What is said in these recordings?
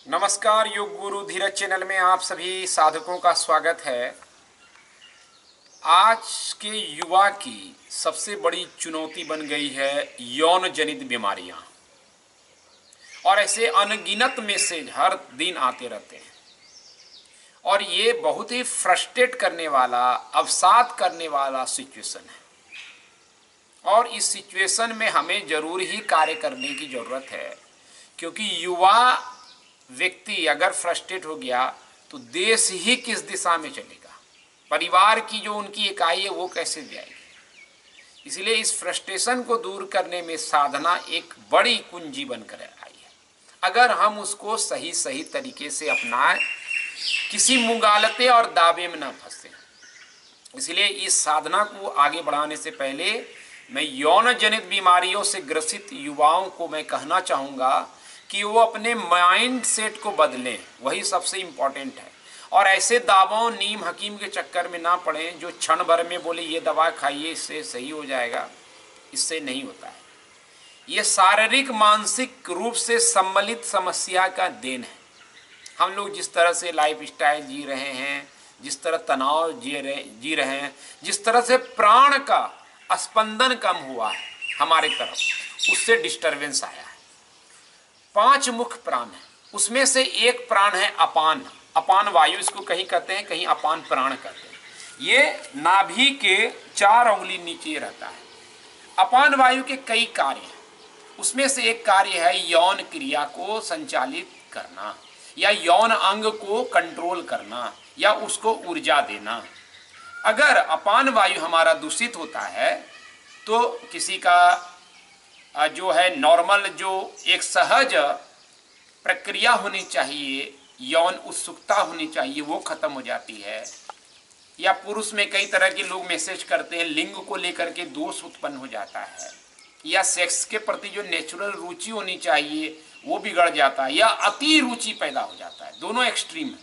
नमस्कार, योग गुरु धीरज चैनल में आप सभी साधकों का स्वागत है। आज के युवा की सबसे बड़ी चुनौती बन गई है यौन जनित बीमारियां, और ऐसे अनगिनत मैसेज हर दिन आते रहते हैं और ये बहुत ही फ्रस्ट्रेट करने वाला, अवसाद करने वाला सिचुएशन है। और इस सिचुएशन में हमें जरूर ही कार्य करने की जरूरत है, क्योंकि युवा व्यक्ति अगर फ्रस्ट्रेट हो गया तो देश ही किस दिशा में चलेगा, परिवार की जो उनकी इकाई है वो कैसे जाएगी। इसलिए इस फ्रस्ट्रेशन को दूर करने में साधना एक बड़ी कुंजी बनकर आई है। अगर हम उसको सही सही तरीके से अपनाएं, किसी मुगालते और दावे में ना फंसे। इसलिए इस साधना को आगे बढ़ाने से पहले मैं यौन जनित बीमारियों से ग्रसित युवाओं को मैं कहना चाहूँगा कि वो अपने माइंड सेट को बदलें, वही सबसे इम्पोर्टेंट है। और ऐसे दावों, नीम हकीम के चक्कर में ना पड़ें जो क्षण भर में बोले ये दवा खाइए इससे सही हो जाएगा। इससे नहीं होता है। ये शारीरिक मानसिक रूप से सम्मिलित समस्या का देन है। हम लोग जिस तरह से लाइफ स्टाइल जी रहे हैं, जिस तरह तनाव जी रहे हैं, जिस तरह से प्राण का स्पंदन कम हुआ है हमारे तरफ, उससे डिस्टरबेंस आया है। 5 मुख्य प्राण है, उसमें से एक प्राण है अपान। अपान वायु इसको कहीं कहते हैं, कहीं अपान प्राण कहते हैं। ये नाभि के 4 उंगली नीचे रहता है। अपान वायु के कई कार्य हैं, उसमें से एक कार्य है यौन क्रिया को संचालित करना या यौन अंग को कंट्रोल करना या उसको ऊर्जा देना। अगर अपान वायु हमारा दूषित होता है तो किसी का जो है नॉर्मल, जो एक सहज प्रक्रिया होनी चाहिए, यौन उत्सुकता होनी चाहिए, वो खत्म हो जाती है। या पुरुष में कई तरह के लोग मैसेज करते हैं, लिंग को लेकर के दोष उत्पन्न हो जाता है, या सेक्स के प्रति जो नेचुरल रुचि होनी चाहिए वो बिगड़ जाता है, या अति रुचि पैदा हो जाता है। दोनों एक्सट्रीम है।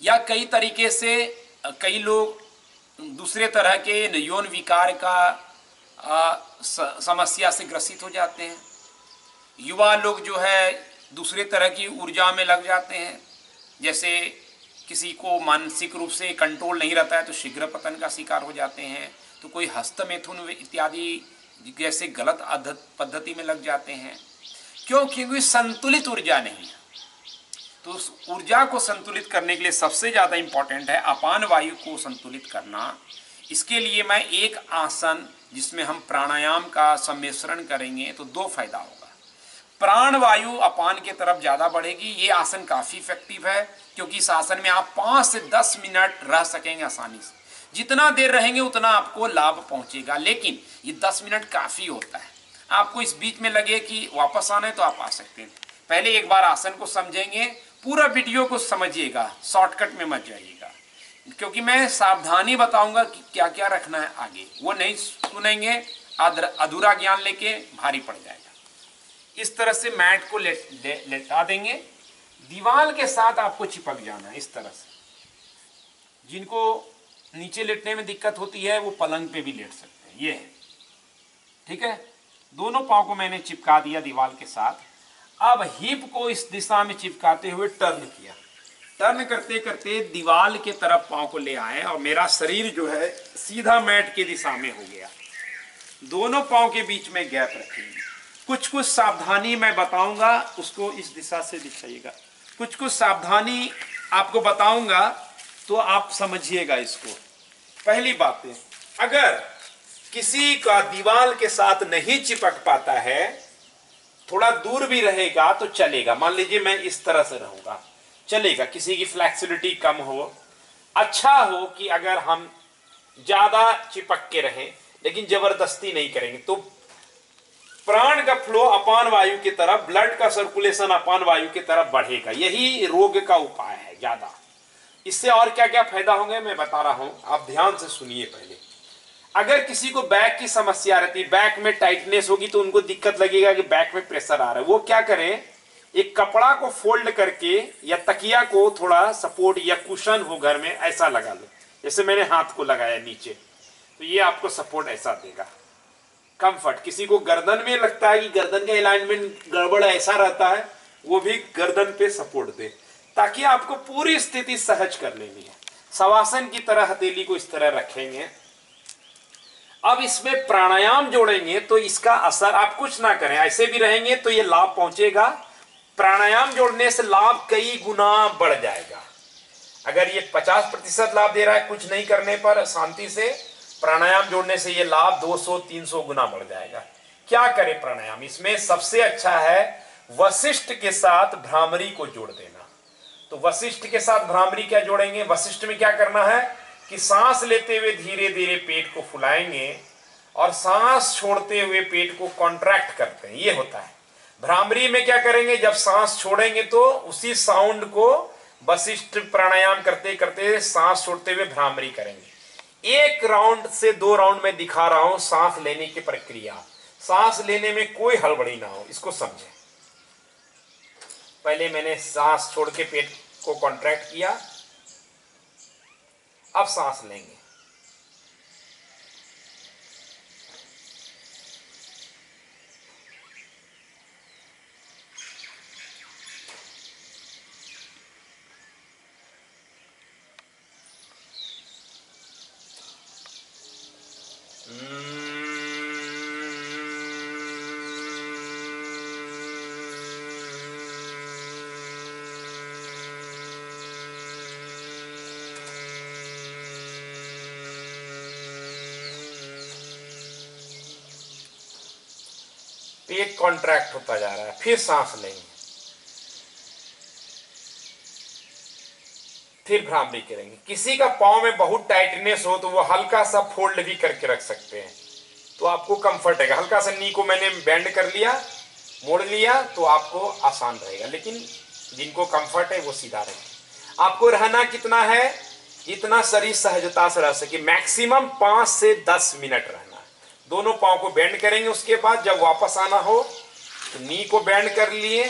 या कई तरीके से कई लोग दूसरे तरह के यौन विकार का समस्या से ग्रसित हो जाते हैं। युवा लोग जो है दूसरे तरह की ऊर्जा में लग जाते हैं। जैसे किसी को मानसिक रूप से कंट्रोल नहीं रहता है तो शीघ्र पतन का शिकार हो जाते हैं, तो कोई हस्तमैथुन इत्यादि जैसे गलत पद्धति में लग जाते हैं। क्यों? क्योंकि संतुलित ऊर्जा नहीं है। तो उस ऊर्जा को संतुलित करने के लिए सबसे ज़्यादा इम्पोर्टेंट है अपान वायु को संतुलित करना। इसके लिए मैं एक आसन जिसमें हम प्राणायाम का सम्मिश्रण करेंगे तो 2 फायदा होगा। प्राण वायु अपान के तरफ ज़्यादा बढ़ेगी। ये आसन काफ़ी इफेक्टिव है, क्योंकि इस आसन में आप 5 से 10 मिनट रह सकेंगे आसानी से। जितना देर रहेंगे उतना आपको लाभ पहुंचेगा, लेकिन ये 10 मिनट काफ़ी होता है। आपको इस बीच में लगे कि वापस आना है तो आप आ सकते हैं। पहले एक बार आसन को समझेंगे, पूरा वीडियो को समझिएगा, शॉर्टकट में मत जाइएगा, क्योंकि मैं सावधानी बताऊंगा कि क्या क्या रखना है आगे। वो नहीं सुनेंगे, अधूरा ज्ञान लेके भारी पड़ जाएगा। इस तरह से मैट को लेटा देंगे, दीवार के साथ आपको चिपक जाना है इस तरह से। जिनको नीचे लेटने में दिक्कत होती है वो पलंग पे भी लेट सकते हैं। ये है, ठीक है। दोनों पाँव को मैंने चिपका दिया दीवार के साथ। अब हिप को इस दिशा में चिपकाते हुए टर्न किया। टर्न करते करते दीवार के तरफ पाँव को ले आए और मेरा शरीर जो है सीधा मैट की दिशा में हो गया। दोनों पाँव के बीच में गैप रखेंगे। कुछ कुछ सावधानी मैं बताऊंगा, उसको इस दिशा से दिखाइएगा। कुछ कुछ सावधानी आपको बताऊंगा तो आप समझिएगा इसको। पहली बात है, अगर किसी का दीवार के साथ नहीं चिपक पाता है, थोड़ा दूर भी रहेगा तो चलेगा। मान लीजिए मैं इस तरह से रहूंगा, चलेगा। किसी की फ्लेक्सिबिलिटी कम हो, अच्छा हो कि अगर हम ज्यादा चिपक के रहें, लेकिन जबरदस्ती नहीं करेंगे तो प्राण का फ्लो अपान वायु की तरफ, ब्लड का सर्कुलेशन अपान वायु की तरफ बढ़ेगा। यही रोग का उपाय है ज्यादा। इससे और क्या क्या फायदा होंगे मैं बता रहा हूं, आप ध्यान से सुनिए। पहले, अगर किसी को बैक की समस्या रहती है, बैक में टाइटनेस होगी तो उनको दिक्कत लगेगा कि बैक में प्रेशर आ रहा है, वो क्या करें, एक कपड़ा को फोल्ड करके या तकिया को थोड़ा सपोर्ट या कुशन हो घर में ऐसा लगा लो। जैसे मैंने हाथ को लगाया नीचे, तो ये आपको सपोर्ट ऐसा देगा, कंफर्ट। किसी को गर्दन में लगता है कि गर्दन का अलाइनमेंट गड़बड़ ऐसा रहता है, वो भी गर्दन पे सपोर्ट दे, ताकि आपको पूरी स्थिति सहज कर लेनी है। शवासन की तरह हथेली को इस तरह रखेंगे। अब इसमें प्राणायाम जोड़ेंगे तो इसका असर, आप कुछ ना करें, ऐसे भी रहेंगे तो ये लाभ पहुंचेगा। प्राणायाम जोड़ने से लाभ कई गुना बढ़ जाएगा। अगर ये 50% लाभ दे रहा है कुछ नहीं करने पर शांति से, प्राणायाम जोड़ने से ये लाभ 200-300 गुना बढ़ जाएगा। क्या करें प्राणायाम? इसमें सबसे अच्छा है वशिष्ठ के साथ भ्रामरी को जोड़ देना। तो वशिष्ठ के साथ भ्रामरी क्या जोड़ेंगे? वशिष्ठ में क्या करना है कि सांस लेते हुए धीरे धीरे पेट को फुलाएंगे और सांस छोड़ते हुए पेट को कॉन्ट्रैक्ट करते हैं, ये होता है। भ्रामरी में क्या करेंगे? जब सांस छोड़ेंगे तो उसी साउंड को वशिष्ठ प्राणायाम करते करते सांस छोड़ते हुए भ्रामरी करेंगे। 1 राउंड से 2 राउंड में दिखा रहा हूं सांस लेने की प्रक्रिया। सांस लेने में कोई हड़बड़ी ना हो, इसको समझें। पहले मैंने सांस छोड़ के पेट को कॉन्ट्रैक्ट किया, अब सांस लेंगे। पेट कॉन्ट्रैक्ट होता जा रहा है, फिर सांस लेंगे, फिर भ्रामरी करेंगे। किसी का पांव में बहुत टाइटनेस हो तो वो हल्का सा फोल्ड भी करके रख सकते हैं, तो आपको कंफर्ट है। हल्का सा नी को मैंने बेंड कर लिया, मोड़ लिया, तो आपको आसान रहेगा। लेकिन जिनको कंफर्ट है वो सीधा रहे। आपको रहना कितना है? जितना शरीर सहजता से रह सके, मैक्सिमम 5 से 10 मिनट रहना। दोनों पांव को बेंड करेंगे, उसके बाद जब वापस आना हो तो नी को बेंड कर लिए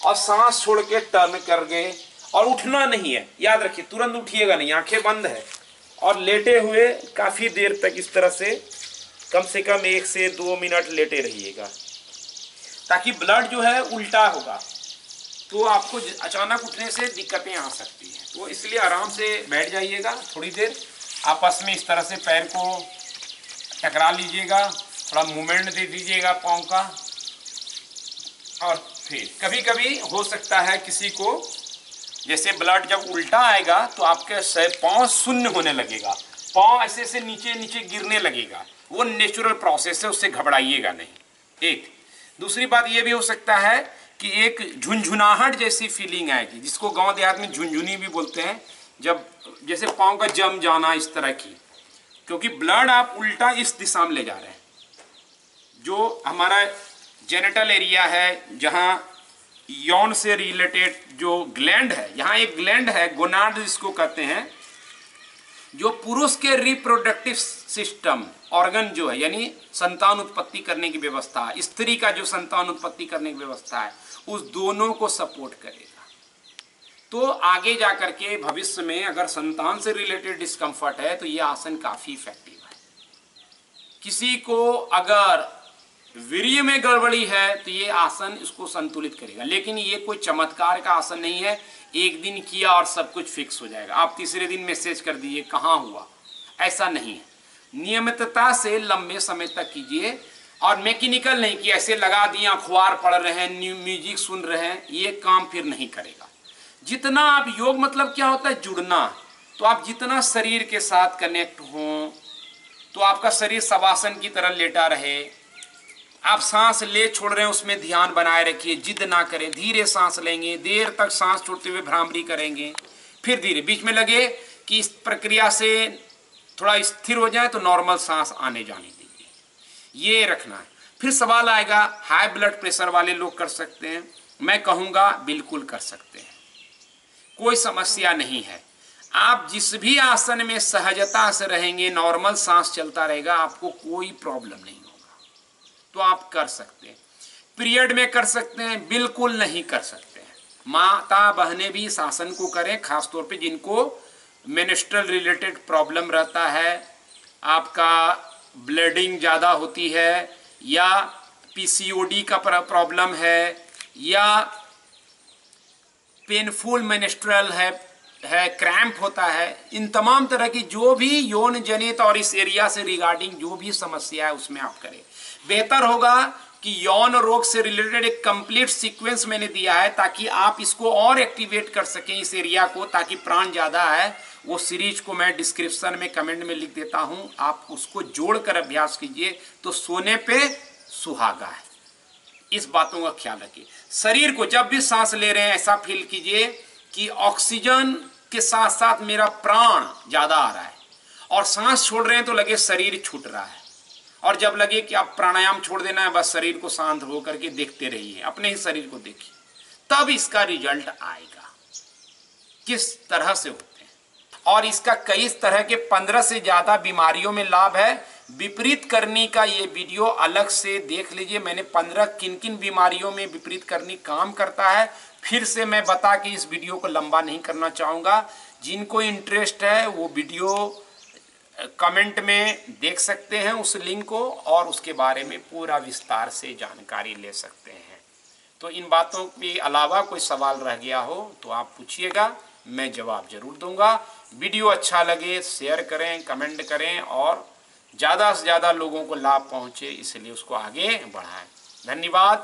और सांस छोड़ के टर्न कर गए। और उठना नहीं है, याद रखिए, तुरंत उठिएगा नहीं, आंखें बंद है और लेटे हुए काफी देर तक इस तरह से कम 1 से 2 मिनट लेटे रहिएगा, ताकि ब्लड जो है उल्टा होगा तो आपको अचानक उठने से दिक्कतें आ सकती हैं। तो इसलिए आराम से बैठ जाइएगा, थोड़ी देर आपस में इस तरह से पैर को टकरा लीजिएगा, थोड़ा मूवमेंट दे दीजिएगा पाँव का। और फिर कभी कभी हो सकता है किसी को, जैसे ब्लड जब उल्टा आएगा तो आपके पाँव शून्य होने लगेगा, पाँव ऐसे से नीचे नीचे गिरने लगेगा। वो नेचुरल प्रोसेस है, उससे घबराइएगा नहीं। एक दूसरी बात ये भी हो सकता है कि एक झुनझुनाहट जैसी फीलिंग आएगी, जिसको गांव देहात में झुनझुनी भी बोलते हैं, जब जैसे पाँव का जम जाना, इस तरह की, क्योंकि ब्लड आप उल्टा इस दिशा में ले जा रहे हैं। जो हमारा जेनिटल एरिया है, जहाँ यौन से रिलेटेड जो ग्लैंड है, यहाँ एक ग्लैंड है गोनाड जिसको कहते हैं, जो पुरुष के रिप्रोडक्टिव सिस्टम ऑर्गन जो है, यानी संतान उत्पत्ति करने की व्यवस्था, स्त्री का जो संतान उत्पत्ति करने की व्यवस्था है, उस दोनों को सपोर्ट करेगा। तो आगे जाकर के भविष्य में अगर संतान से रिलेटेड डिस्कम्फर्ट है तो ये आसन काफी इफेक्टिव है। किसी को अगर वीर्य में गड़बड़ी है तो ये आसन इसको संतुलित करेगा। लेकिन ये कोई चमत्कार का आसन नहीं है, एक दिन किया और सब कुछ फिक्स हो जाएगा, आप तीसरे दिन मैसेज कर दीजिए कहाँ हुआ, ऐसा नहीं है। नियमितता से लंबे समय तक कीजिए, और मैकेनिकल नहीं कि ऐसे लगा दिए, अखबार पढ़ रहे हैं, म्यूजिक सुन रहे हैं, ये काम फिर नहीं करेगा। जितना आप योग मतलब क्या होता है? जुड़ना। तो आप जितना शरीर के साथ कनेक्ट हो तो आपका शरीर शवासन की तरह लेटा रहे। आप सांस ले छोड़ रहे हैं उसमें ध्यान बनाए रखिए, जिद ना करें, धीरे सांस लेंगे, देर तक सांस छोड़ते हुए भ्रामरी करेंगे, फिर धीरे बीच में लगे कि इस प्रक्रिया से थोड़ा स्थिर हो जाए तो नॉर्मल सांस आने जाने दीजिए, ये रखना है। फिर सवाल आएगा हाई ब्लड प्रेशर वाले लोग कर सकते हैं? मैं कहूँगा बिल्कुल कर सकते हैं, कोई समस्या नहीं है। आप जिस भी आसन में सहजता से रहेंगे, नॉर्मल सांस चलता रहेगा, आपको कोई प्रॉब्लम नहीं होगा, तो आप कर सकते हैं। पीरियड में कर सकते हैं? बिल्कुल नहीं कर सकते हैं। माता बहनें भी इस आसन को करें, खासतौर पे जिनको मेंस्ट्रुअल रिलेटेड प्रॉब्लम रहता है, आपका ब्लीडिंग ज़्यादा होती है, या पीसीओडी का प्रॉब्लम है, या पेनफुल मेनिस्ट्रल है क्रैम्प होता है, इन तमाम तरह की जो भी यौन जनित और इस एरिया से रिगार्डिंग जो भी समस्या है उसमें आप करें। बेहतर होगा कि यौन रोग से रिलेटेड एक कंप्लीट सीक्वेंस मैंने दिया है ताकि आप इसको और एक्टिवेट कर सकें इस एरिया को, ताकि प्राण ज़्यादा है वो सीरीज को मैं डिस्क्रिप्शन में कमेंट में लिख देता हूं, आप उसको जोड़कर अभ्यास कीजिए तो सोने पे सुहागा है। इस बातों का ख्याल रखिए। शरीर को जब भी सांस ले रहे हैं ऐसा फील कीजिए कि ऑक्सीजन के साथ साथ मेरा प्राण ज्यादा आ रहा है, और सांस छोड़ रहे हैं तो लगे शरीर छूट रहा है, और जब लगे कि आप प्राणायाम छोड़ देना है बस शरीर को शांत होकर के देखते रहिए, अपने ही शरीर को देखिए, तब इसका रिजल्ट आएगा किस तरह से होते हैं। और इसका कई तरह के 15 से ज्यादा बीमारियों में लाभ है। विपरीत करनी का ये वीडियो अलग से देख लीजिए, मैंने 15 किन किन बीमारियों में विपरीत करनी काम करता है फिर से मैं बता के इस वीडियो को लंबा नहीं करना चाहूँगा। जिनको इंटरेस्ट है वो वीडियो कमेंट में देख सकते हैं उस लिंक को, और उसके बारे में पूरा विस्तार से जानकारी ले सकते हैं। तो इन बातों के अलावा कोई सवाल रह गया हो तो आप पूछिएगा, मैं जवाब जरूर दूंगा। वीडियो अच्छा लगे शेयर करें, कमेंट करें, और ज़्यादा से ज़्यादा लोगों को लाभ पहुँचे इसलिए उसको आगे बढ़ाएं। धन्यवाद।